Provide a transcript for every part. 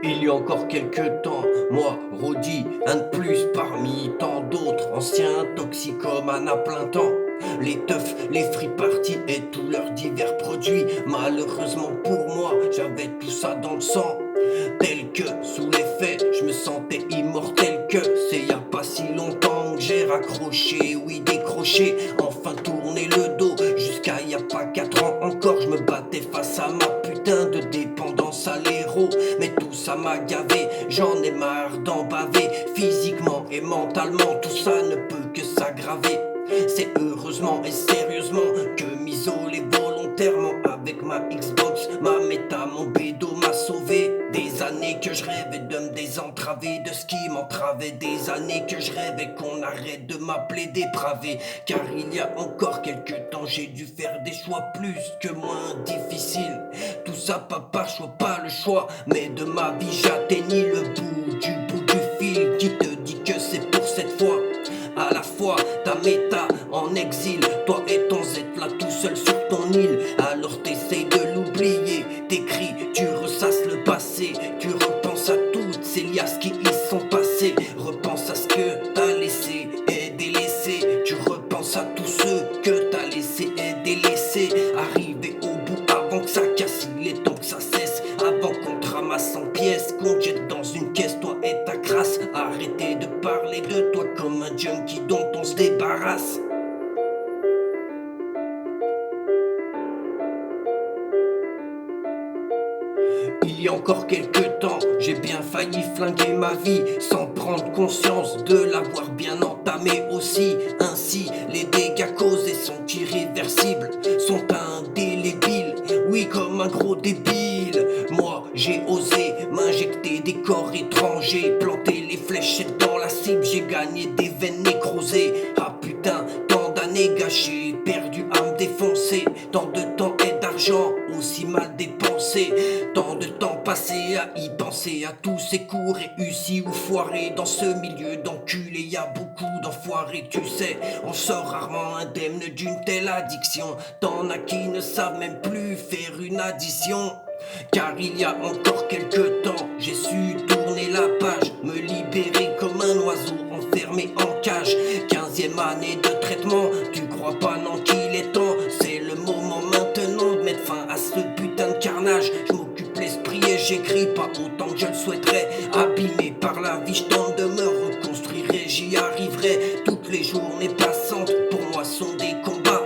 Il y a encore quelques temps, moi, Rodi, un de plus parmi tant d'autres anciens toxicomanes à plein temps. Les teufs, les free parties et tous leurs divers produits. Malheureusement pour moi, j'avais tout ça dans le sang. Tel que sous l'effet, je me sentais immortel que c'est y a pas si longtemps que j'ai raccroché, oui décroché, enfin tourné le dos. Jusqu'à y a pas 4 ans encore, je me battais face à ma putain de dépendance à l'héros. Mais tout ça m'a gavé, j'en ai marre d'en baver. Physiquement et mentalement, tout ça ne peut que s'aggraver. C'est heureusement et sérieusement que m'isoler volontairement avec ma Xbox, ma méta, mon bédo m'a sauvé. Des années que je rêvais de me désentraver de ce qui m'entravait. Des années que je rêvais qu'on arrête de m'appeler dépravé. Car il y a encore quelques temps j'ai dû faire des choix plus que moins difficiles. Tout ça pas par choix, pas le choix, mais de ma vie j'atteignis le bout du fil qui te dit que c'est pour cette fois. À la fois ta méta en exil, toi et ton Z là tout seul sur ton île. Alors t'essayes de l'oublier, t'écris, tu ressasses le passé. Tu repenses à toutes ces liasses qui y sont passées. Repense à ce que t'as laissé et délaissé. Tu repenses à tous ceux que t'as laissé et délaissé. Arrivé au bout avant que ça casse, il est temps que ça cesse. Avant qu'on te ramasse en pièces, qu'on te jette dans une caisse, toi et ta crasse. Arrêtez de parler de toi comme un junkie dont on se débarrasse. Il y a encore quelques temps, j'ai bien failli flinguer ma vie sans prendre conscience de l'avoir bien entamée aussi. Ainsi, les dégâts causés sont irréversibles, sont indélébiles, oui comme un gros débile. Moi, j'ai osé m'injecter des corps étrangers, planter les fléchettes dans la cible, j'ai gagné des veines nécrosées. Ah putain, tant d'années gâchées, perdu à me défoncer, tant de temps et d'argent aussi mal dépensé, tant de temps passé à y penser à tous ces coups réussis ou foirés. Dans ce milieu d'enculés y a beaucoup d'enfoirés, tu sais, on sort rarement indemne d'une telle addiction. T'en as qui ne savent même plus faire une addition. Car il y a encore quelques temps, j'ai su tourner la page, me libérer comme un oiseau enfermé en cage. 15e année de traitement, tu crois pas non qu'il est temps? C'est le moment maintenant de mettre fin à ce putain de carnage. Je m'occupe l'esprit et j'écris pas autant que je le souhaiterais. Abîmé par la vie, je tente de me reconstruire et j'y arriverai. Toutes les journées passantes pour moi sont des combats.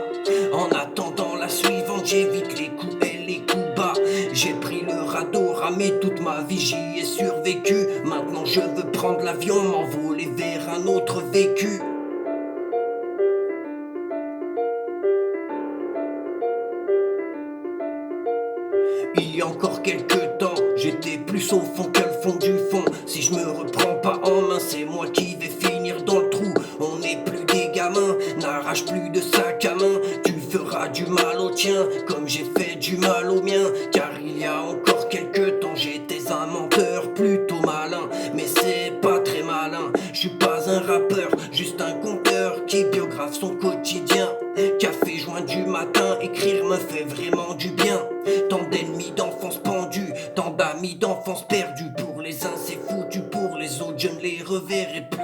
En attendant la suivante, j'évite les coups et les coups bas. J'ai pris le radeau, ramé toute ma vie, j'y ai survécu. Maintenant je veux prendre l'avion, m'envoler vers un autre vécu. Il y a encore quelques temps, j'étais plus au fond que le fond du fond. Si je me reprends pas en main, c'est moi qui vais finir dans le trou. On n'est plus des gamins, n'arrache plus de sac à main. Tu feras du mal au tien, comme j'ai fait du mal au mien. Car il y a encore quelques temps, j'étais un menteur plutôt malin. Mais c'est pas très malin, je suis pas un rappeur, juste un conteur qui biographe son quotidien. Café joint du matin, écrire me fait vraiment du bien. Tant d'ennemis d'enfance pendus, tant d'amis d'enfance perdus. Pour les uns c'est foutu, pour les autres je ne les reverrai plus.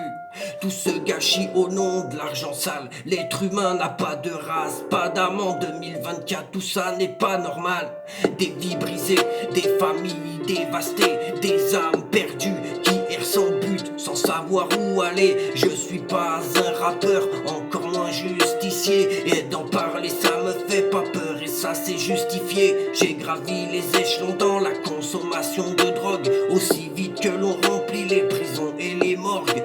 Tout ce gâchis au nom de l'argent sale. L'être humain n'a pas de race, pas d'âme en 2024, tout ça n'est pas normal. Des vies brisées, des familles dévastées, des âmes perdues qui errent sans but, sans savoir où aller. Je suis pas un rappeur, encore moins justicier, et d'en parler ça me fait pas peur et ça c'est justifié. J'ai gravi les échelons dans la consommation de drogue, aussi vite que l'on remplit les prisons et les morgues.